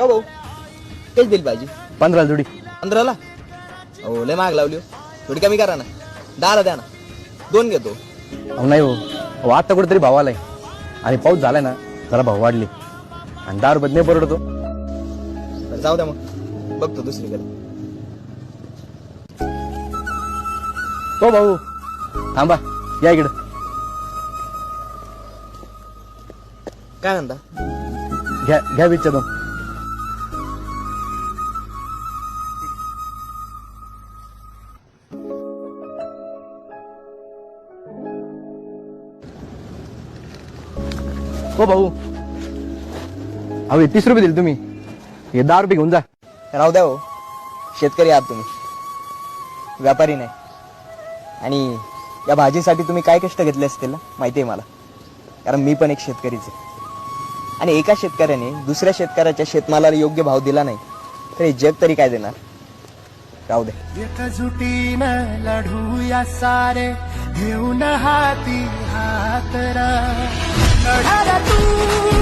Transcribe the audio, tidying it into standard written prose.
का भाऊ तेच दिली पाहिजे 15 जोडी. 15ला. हो लय महाग लावली हो. थोडी कमी करा ना 10ला द्या ना 2 घेतो. अहो नाही हो, अहो आता कुठेतरी भाव आलाय आणि पाऊस झालाय ना जरा भाव वाढले आणि 10 रुपयात नाही परवडतो. बरं जाऊ द्या मग बघतो दुसरीकडे. हो भाऊ थांबा या इकडं. काय म्हणता? घ्या घ्या विचार दोन. हो भाऊ अहो 30 रुपये दिले तुम्ही, हे 10 रुपये घेऊन जा. राहू द्या हो, शेतकरी आहात तुम्ही, व्यापारी नाही. आणि या भाजीसाठी तुम्ही काय कष्ट घेतले असतील ना माहिती आहे मला, कारण मी पण एक शेतकरीच आहे. आणि एका शेतकऱ्याने दुसऱ्या शेतकऱ्याच्या शेतमालाला योग्य भाव दिला नाही तर हे जग तरी काय देणार. राहू दे. एकजुटीनं लढूया सारे, घेऊन हाती हात लढा तू